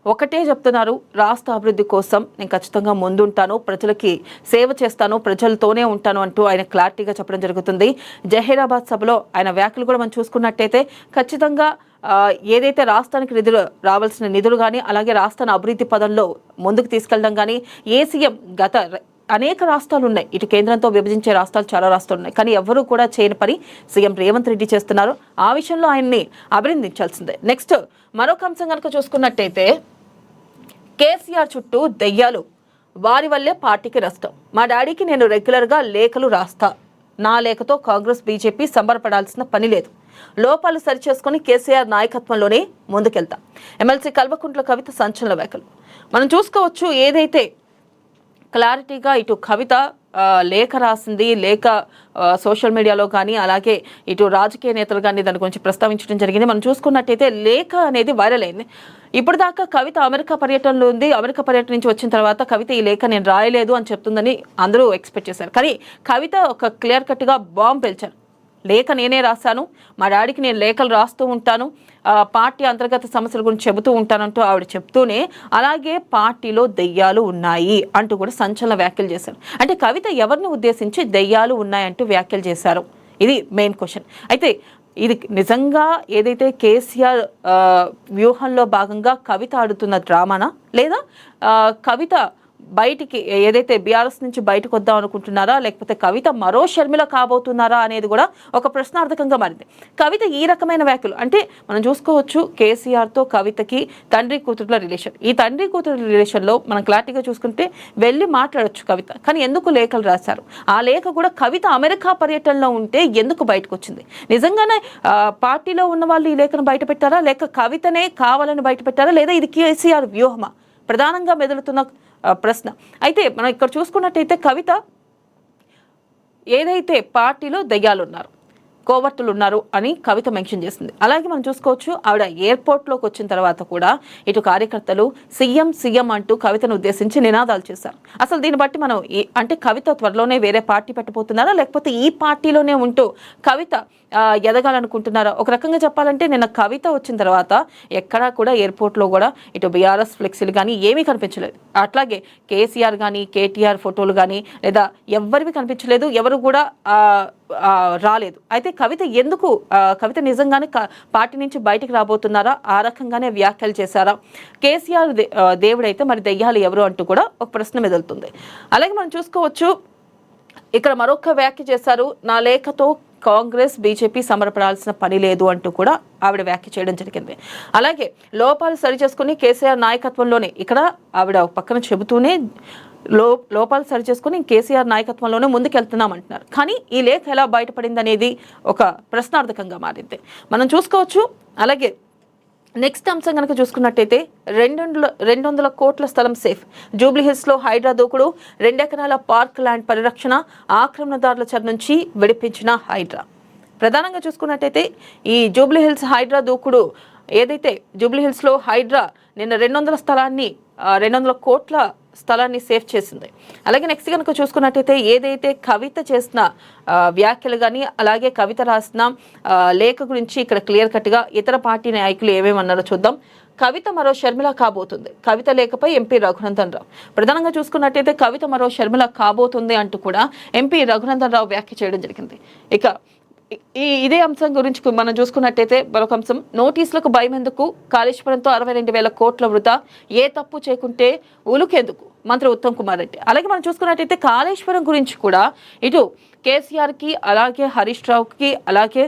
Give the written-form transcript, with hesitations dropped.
ఒకటే చెప్తున్నారు, రాష్ట్ర అభివృద్ధి కోసం నేను ఖచ్చితంగా ముందుంటాను, ప్రజలకి సేవ చేస్తాను, ప్రజలతోనే ఉంటాను అంటూ ఆయన క్లారిటీగా చెప్పడం జరుగుతుంది. జహీరాబాద్ సభలో ఆయన వ్యాఖ్యలు కూడా మనం చూసుకున్నట్టయితే ఖచ్చితంగా ఏదైతే రాష్ట్రానికి నిధులు రావాల్సిన నిధులు కానీ, అలాగే రాష్ట్రాన్ని అభివృద్ధి పదంలో ముందుకు తీసుకెళ్ళడం కానీ, ఏ సీఎం అనేక రాష్ట్రాలు ఉన్నాయి, ఇటు కేంద్రంతో విభజించే రాష్ట్రాలు చాలా రాష్ట్రాలు ఉన్నాయి, కానీ ఎవరూ కూడా చేయని పని సీఎం రేవంత్ రెడ్డి చేస్తున్నారు. ఆ విషయంలో ఆయన్ని అభినందించాల్సిందే. నెక్స్ట్ మరొక అంశం కనుక చూసుకున్నట్టయితే కేసీఆర్ చుట్టూ దెయ్యాలు, వారి వల్లే పార్టీకి నష్టం. మా డాడీకి నేను రెగ్యులర్గా లేఖలు రాస్తా, నా లేఖతో కాంగ్రెస్ బీజేపీ సంబరపడాల్సిన పని లేదు, లోపాలు సరిచేసుకుని కేసీఆర్ నాయకత్వంలోనే ముందుకెళ్తా. ఎమ్మెల్సీ కల్వకుంట్ల కవిత సంచలన వ్యాఖ్యలు మనం చూసుకోవచ్చు. ఏదైతే క్లారిటీగా ఇటు కవిత లేఖ రాసింది, లేఖ సోషల్ మీడియాలో కానీ అలాగే ఇటు రాజకీయ నేతలు కానీ దాని గురించి ప్రస్తావించడం జరిగింది. మనం చూసుకున్నట్టయితే లేఖ అనేది వైరల్ అయింది. ఇప్పుడు దాకా కవిత అమెరికా పర్యటనలో ఉంది. అమెరికా పర్యటన నుంచి వచ్చిన తర్వాత కవిత ఈ లేఖ నేను రాయలేదు అని చెప్తుందని అందరూ ఎక్స్పెక్ట్ చేశారు. కానీ కవిత ఒక క్లియర్ కట్గా బాంబ్ పేల్చారు. లేఖ నేనే రాశాను, మా డాడీకి నేను లేఖలు రాస్తూ ఉంటాను, పార్టీ అంతర్గత సమస్యల గురించి చెబుతూ ఉంటానంటూ ఆవిడ చెప్తూనే అలాగే పార్టీలో దెయ్యాలు ఉన్నాయి అంటూ కూడా సంచలన వ్యాఖ్యలు చేశారు. అంటే కవిత ఎవరిని ఉద్దేశించి దెయ్యాలు ఉన్నాయంటూ వ్యాఖ్యలు చేశారు, ఇది మెయిన్ క్వశ్చన్. అయితే ఇది నిజంగా ఏదైతే కేసీఆర్ వ్యూహంలో భాగంగా కవిత ఆడుతున్న డ్రామానా, లేదా కవిత బయటికి ఏదైతే బీఆర్ఎస్ నుంచి బయటకు వద్దాం అనుకుంటున్నారా, లేకపోతే కవిత మరో షర్మిల కాబోతున్నారా అనేది కూడా ఒక ప్రశ్నార్థకంగా మారింది. కవిత ఈ రకమైన వ్యాఖ్యలు అంటే మనం చూసుకోవచ్చు, కేసీఆర్తో కవితకి తండ్రి కూతురుల రిలేషన్. ఈ తండ్రి కూతురుల రిలేషన్లో మనం క్లారిటీగా చూసుకుంటే వెళ్ళి మాట్లాడొచ్చు కవిత, కానీ ఎందుకు లేఖలు రాశారు? ఆ లేఖ కూడా కవిత అమెరికా పర్యటనలో ఉంటే ఎందుకు బయటకు వచ్చింది? నిజంగానే పార్టీలో ఉన్న వాళ్ళు ఈ లేఖను బయట పెట్టారా, లేక కవితనే కావాలని బయట పెట్టారా, లేదా ఇది కేసీఆర్ వ్యూహమా? ప్రధానంగా మెదులుతున్న ప్రశ్న. అయితే మనం ఇక్కడ చూసుకున్నట్టయితే కవిత ఏదైతే పార్టీలో దయ్యాలు ఉన్నారు, కోవర్టులు ఉన్నారు అని కవిత మెన్షన్ చేసింది. అలాగే మనం చూసుకోవచ్చు, ఆవిడ ఎయిర్పోర్ట్లోకి వచ్చిన తర్వాత కూడా ఇటు కార్యకర్తలు సీఎం సీఎం అంటూ కవితను ఉద్దేశించి నినాదాలు చేశారు. అసలు దీన్ని బట్టి మనం అంటే కవిత త్వరలోనే వేరే పార్టీ పెట్టబోతున్నారా, లేకపోతే ఈ పార్టీలోనే ఉంటూ కవిత ఎదగాలనుకుంటున్నారా? ఒక రకంగా చెప్పాలంటే నిన్న కవిత వచ్చిన తర్వాత ఎక్కడా కూడా ఎయిర్పోర్ట్లో కూడా ఇటు బీఆర్ఎస్ ఫ్లెక్సీలు కానీ ఏమీ కనిపించలేదు. అట్లాగే కేసీఆర్ కానీ కేటీఆర్ ఫోటోలు కానీ లేదా ఎవరివి కనిపించలేదు, ఎవరు కూడా రాలేదు. అయితే కవిత ఎందుకు కవిత నిజంగానే పార్టీ నుంచి బయటికి రాబోతున్నారా, ఆ రకంగానే వ్యాఖ్యలు చేశారా? కేసీఆర్ దేవుడైతే మరి దెయ్యాలు ఎవరు అంటూ కూడా ఒక ప్రశ్న మెదులుతుంది. అలాగే మనం చూసుకోవచ్చు, ఇక్కడ మరొక వ్యాఖ్య చేశారు, నా లేఖతో కాంగ్రెస్ బీజేపీ సమరపడాల్సిన పని లేదు అంటూ కూడా ఆవిడ వ్యాఖ్య చేయడం జరిగింది. అలాగే లోపాలు సరిచేసుకుని కేసీఆర్ నాయకత్వంలోనే, ఇక్కడ ఆవిడ పక్కన చెబుతూనే లోపాలు సరిచేసుకుని కేసీఆర్ నాయకత్వంలోనే ముందుకెళ్తున్నామంటున్నారు. కానీ ఈ లేఖ ఎలా బయటపడింది అనేది ఒక ప్రశ్నార్థకంగా మారింది మనం చూసుకోవచ్చు. అలాగే నెక్స్ట్ అంశం కనుక చూసుకున్నట్టయితే 200 కోట్ల స్థలం సేఫ్, జూబ్లీహిల్స్లో హైడ్రా దూకుడు, 2 ఎకరాల పార్క్ ల్యాండ్ పరిరక్షణ, ఆక్రమణదారుల చెర నుంచి విడిపించిన హైడ్రా. ప్రధానంగా చూసుకున్నట్టయితే ఈ జూబ్లీహిల్స్ హైడ్రా దూకుడు ఏదైతే జూబ్లీహిల్స్లో హైడ్రా నిన్న 200 కోట్ల స్థలాన్ని సేఫ్ చేసింది. అలాగే నెక్స్ట్ కనుక చూసుకున్నట్టయితే ఏదైతే కవిత చేసిన వ్యాఖ్యలు కానీ అలాగే కవిత రాసిన లేఖ గురించి ఇక్కడ క్లియర్ కట్గా ఇతర పార్టీ నాయకులు ఏమేమన్నారో చూద్దాం. కవిత మరో షర్మిల కాబోతుంది, కవిత లేఖపై ఎంపీ రఘునందన్ రావు. ప్రధానంగా చూసుకున్నట్టయితే కవిత మరో షర్మిల కాబోతుంది అంటూ కూడా ఎంపీ రఘునందన్ రావు వ్యాఖ్య చేయడం జరిగింది. ఇక ఇదే అంశం గురించి మనం చూసుకున్నట్టయితే మరొక అంశం, నోటీసులకు భయం ఎందుకు, కాళేశ్వరంతో 62,000 కోట్ల వృధా, ఏ తప్పు చేయకుంటే ఉలుకెందుకు, మంత్రి ఉత్తమ్ కుమార్ రెడ్డి. అలాగే మనం చూసుకున్నట్టయితే కాళేశ్వరం గురించి కూడా ఇటు కేసీఆర్కి అలాగే హరీష్ రావుకి అలాగే